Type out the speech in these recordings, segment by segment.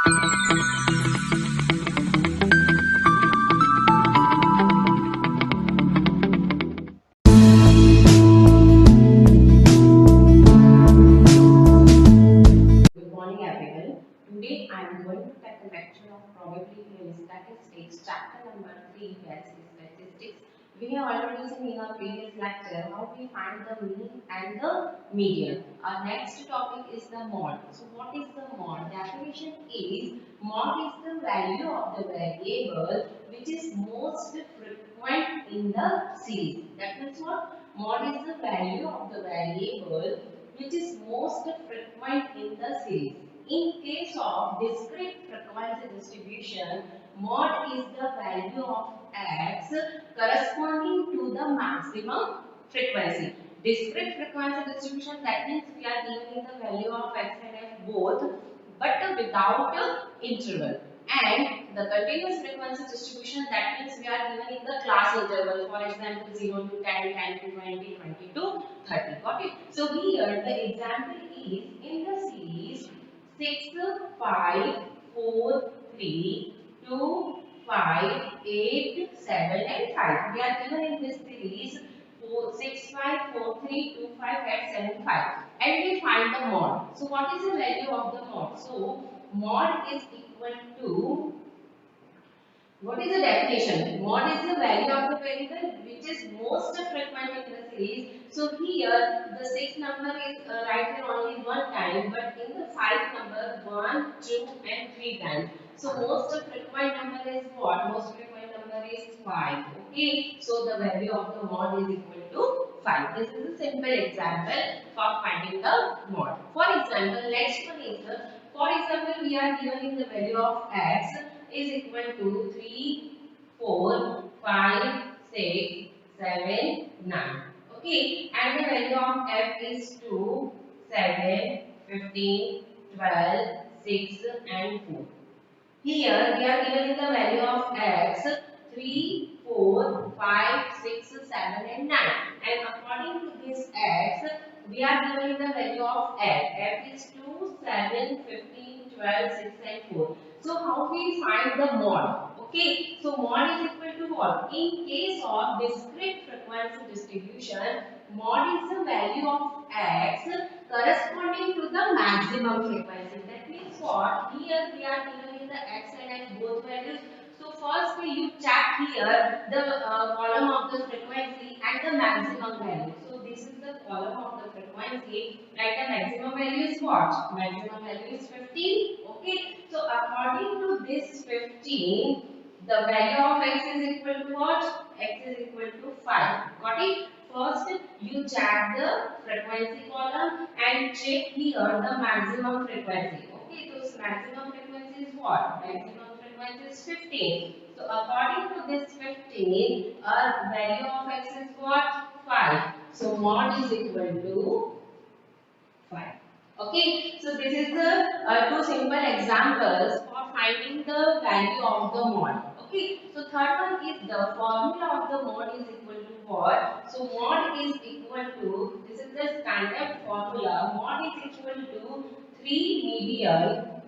Good morning, everyone. Today I am going to take a lecture of probability and statistics, chapter number 3, basic statistics. We have already seen in our previous lecture how we find the mean and the median. Our next topic is the mode. So, what is the mode? Definition is mode is the value of the variable which is most frequent in the series. That means what? Mode is the value of the variable which is most frequent in the series. In case of discrete frequency distribution, mod is the value of x corresponding to the maximum frequency. Discrete frequency distribution, that means we are giving the value of x and f both but without interval. And the continuous frequency distribution, that means we are given in the class interval, for example 0 to 10, 10 to 20, 20 to 30. Got it? So here the example is in the series 6, 5, 4, 3, 2, 5, 8, 7 and 5. We are given in this series 6, 5, 4, 3, 2, 5 and 7, 5. And we find the mod. So what is the value of the mod? So mod is equal to, what is the definition? Mod is the value of the variable which is most frequent in the series. So here the 6 number is written only one time, but in the 5 number 1, 2 and 3 times. So most frequent number is what? Most frequent number is 5. Okay. So the value of the mod is equal to 5. This is a simple example for finding the mod. For example, next one is, for example, we are given in the value of x is equal to 3, 4, 5, 6, 7, 9. Okay, and the value of f is 2, 7, 15, 12, 6 and 4. Here we are given in the value of x 3, 4, 5, 6, 7 and 9. And according to this x, we are given in the value of f. F is 2, 7, 15, 12, 6 and 4. So how we find the mod? Okay, so mod is equal to what? In case of discrete frequency distribution, mod is the value of x corresponding to the maximum frequency. That means what? Here we are given in the x and x both values. So first you check here the column of the frequency and the maximum value. So this is the column of the frequency and the maximum value is what? Maximum value is 15. Okay. So according to this 15, the value of x is equal to what? X is equal to 5. Got it? First, you check the frequency column and check here the maximum frequency. Okay, so maximum frequency is what? Maximum frequency is 15. So according to this 15, our value of x is what? 5. So mod is equal to 5. Okay, so this is the two simple examples for finding the value of the mod. Okay, so third one is the formula of the mod is equal to what? So mod is equal to, this is the standard formula, mod is equal to 3 median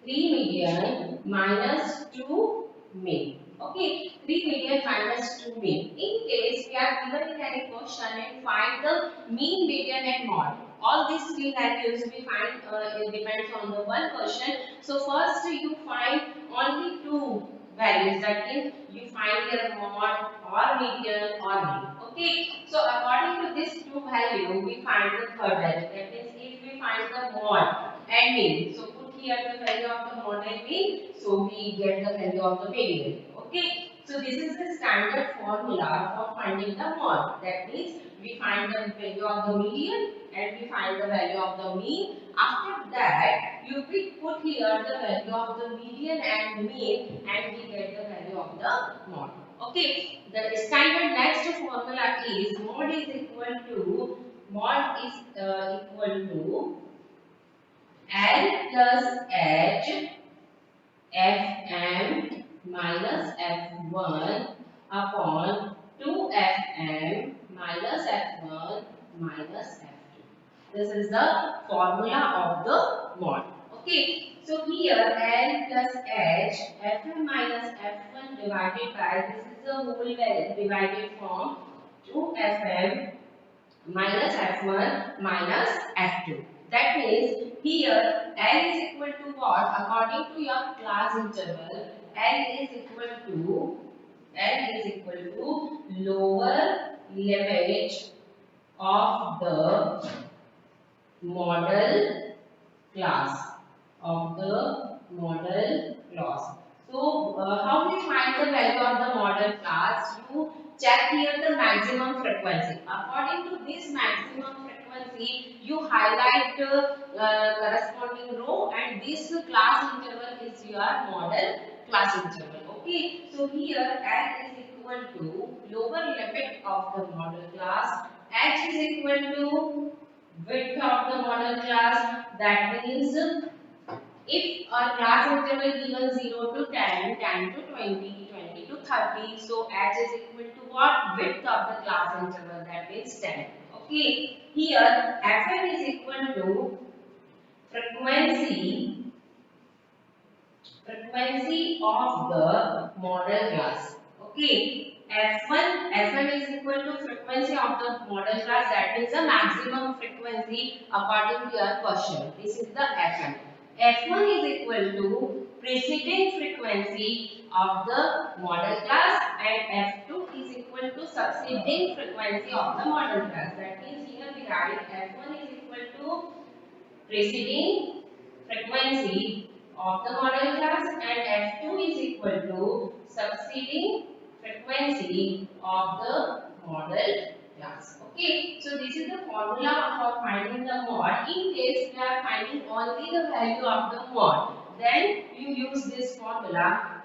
3 median minus 2 mean. Okay, 3 median minus 2 mean. In case we are given in any question and find the mean, median and mod. All these three values we find it depends on the one question. So first you find only two values, that means you find your mod or median or mean. Okay, so according to this two value we find the third value, that means if we find the mod and mean, so put here the value of the mod and mean, so we get the value of the median. Okay, so this is the standard formula for finding the mod. That means we find the value of the median and we find the value of the mean. After that, you will put here the value of the median and mean and we get the value of the mod. Okay, the standard next formula is mod is equal to L plus H Fm minus F1 upon 2 Fm minus F1 minus F2. This is the formula of the mod. Okay, so here L plus H, Fm minus F1 divided by, this is the whole value divided from 2Fm minus F1 minus F2. That means here L is equal to what? According to your class interval, L is equal to lower limit of the model class So how we find the value of the model class? You check here the maximum frequency. According to this maximum frequency, you highlight corresponding row, and this class interval is your model class interval. Okay, so here L is equal to lower limit of the model class, H is equal to width of the model class. That means if our class interval given 0 to 10, 10 to 20, 20 to 30, so h is equal to what? Width of the class interval, that means 10. Okay, here fn is equal to frequency of the model class. Okay, Fn is equal to frequency of the model class, that is the maximum frequency according to your question. This is the Fn. F1 is equal to preceding frequency of the model class, and F2 is equal to succeeding frequency of the model class. That means here we write F1 is equal to preceding frequency of the model class, and F2 is equal to succeeding frequency of the model class. Okay, so this is the formula for finding the mod. In case we are finding only the value of the mod, then you use this formula.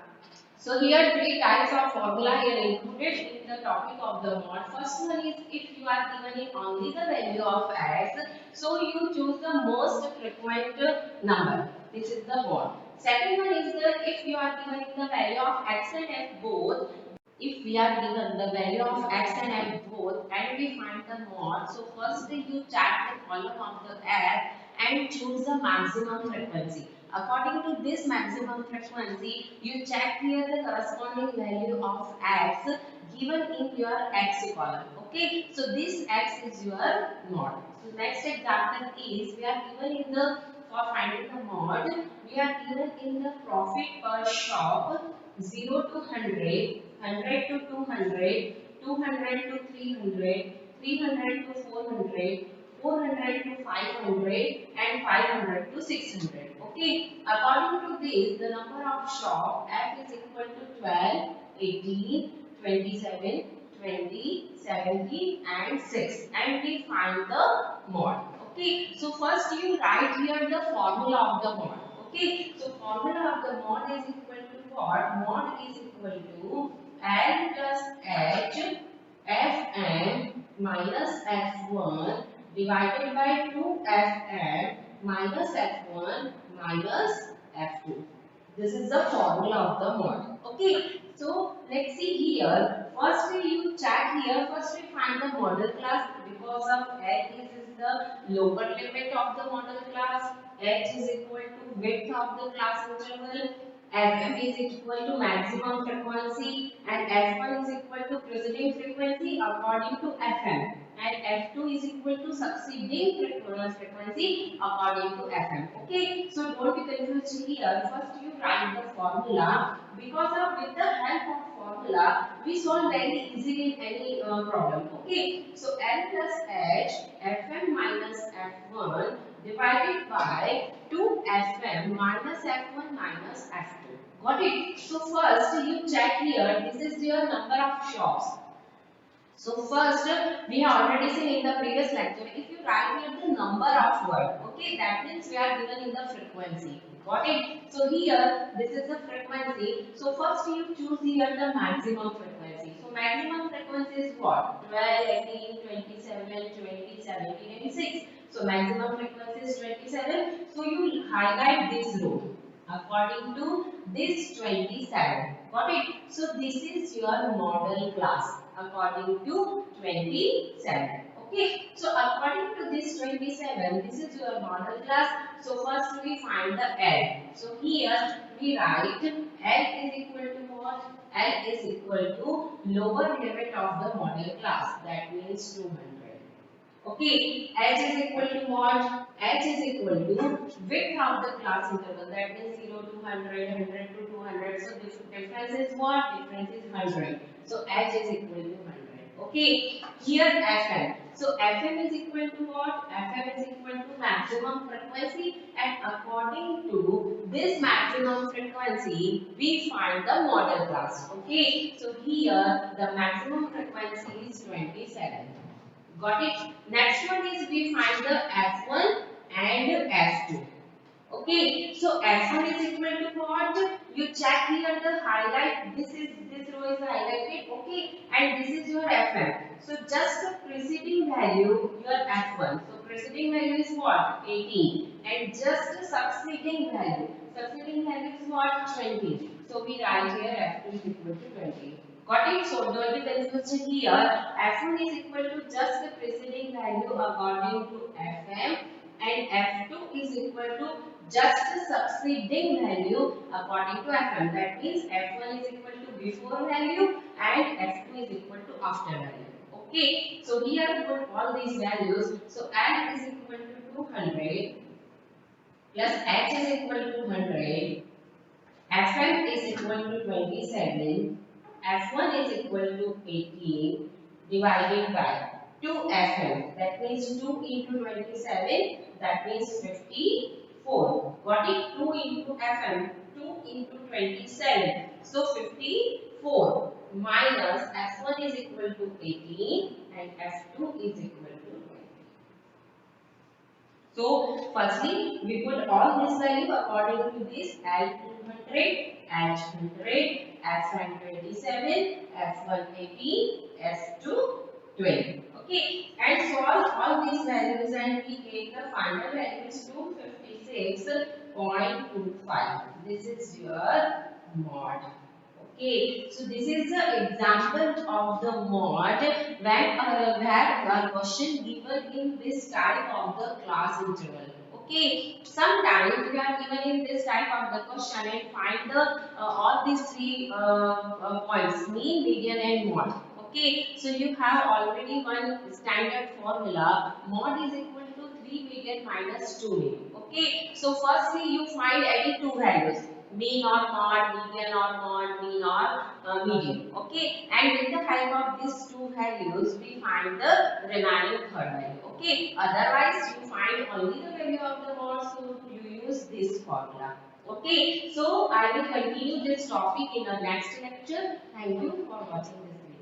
So here three types of formula here included in the topic of the mod. First one is if you are given in only the value of x, so you choose the most frequent number. This is the mod. Second one is the if you are given in the value of x and f both. If we are given the value of x and f both and we find the mod, so first you check the column of the f and choose the maximum frequency. According to this maximum frequency, you check here the corresponding value of x given in your x column. Okay, so this x is your mod. So next example is we are given in the for finding the mod, we are given in the profit per shop 0 to 100, 100 to 200, 200 to 300, 300 to 400, 400 to 500, and 500 to 600. Okay, according to this, the number of shop f is equal to 12, 18, 27, 20, 70, and 6, and we find the mod. Okay, so first you write here the formula of the mod. Okay, so formula of the mod is equal to what? Mod is equal to L plus H Fn minus F1 divided by 2Fn minus F1 minus F2. This is the formula of the mod. Okay, so let's see here. First you check here. First we find the model class because of H is the lower limit of the model class. H is equal to width of the class interval. Fm is equal to maximum frequency, and F1 is equal to preceding frequency according to Fm, and F2 is equal to succeeding frequency according to Fm. Okay, so don't be confused here. First you write the formula, because of with the help of formula we solve very easily any problem. Okay, so L plus H Fm minus F1 divided by 2Fm minus F1 minus F2. Got it? So first you check here, this is your number of shops. So first we have already seen in the previous lecture, if you write here the number of word, okay, that means we are given in the frequency. Got it? So here this is the frequency. So first you choose here the maximum frequency. So maximum frequency is what? 12, 18, 27, 20, 17 and 6. So maximum frequency is 27. So you highlight this row according to this 27. Got it? So this is your model class according to 27. Okay, so according to this 27, this is your model class. So first we find the L. So here we write L is equal to what? L is equal to lower limit of the model class. That means 200. Okay, h is equal to what? H is equal to width of the class interval. That means 0 to 100, 100 to 200. So this difference is what? Difference is 100. So h is equal to 100. Okay, here Fm. So Fm is equal to what? Fm is equal to maximum frequency, and according to this maximum frequency, we find the model class. Okay, so here the maximum frequency is 27. Got it? Next one is we find the F1 and F2. Okay, so F1 is equal to what? You check here the highlight. This row is highlighted. Okay, and this is your Fm. So just the preceding value, your F1. So preceding value is what? 18, and just the succeeding value. Succeeding value is what? 20. So we write here F2 is equal to 20. Got it? So don't be confused here. F1 is equal to just the preceding value according to Fm, and F2 is equal to just the succeeding value according to Fm. That means F1 is equal to before value and F2 is equal to after value. Okay, so here put all these values. So L is equal to 200 plus H is equal to 100. Fm is equal to 27, F1 is equal to 18 divided by 2Fm. That means 2 into 27, that means 54. Got it? 2 into Fm, 2 into 27. So 54 minus F1 is equal to 18 and F2 is equal to 20. So, firstly, we put all this value according to this L200, H100, F127, F180, F2 20. Okay, and solve all these values and we get the final value is 256.25. This is your mod. Okay, so this is the example of the mod where a question given in this type of the class interval. Okay, sometimes we are given in this type of the question and find the all these three points, mean, median and mod. Okay, so you have already one standard formula. Mod is equal to 3 median minus 2 mean. Okay, so firstly you find any two values, mean or mod, median or mod, mean or median. Okay, and with the help of these two values, we find the remaining third value. Okay, otherwise you find only the value of the mod, so you use this formula. Okay, so I will continue this topic in the next lecture. Thank you for watching this video.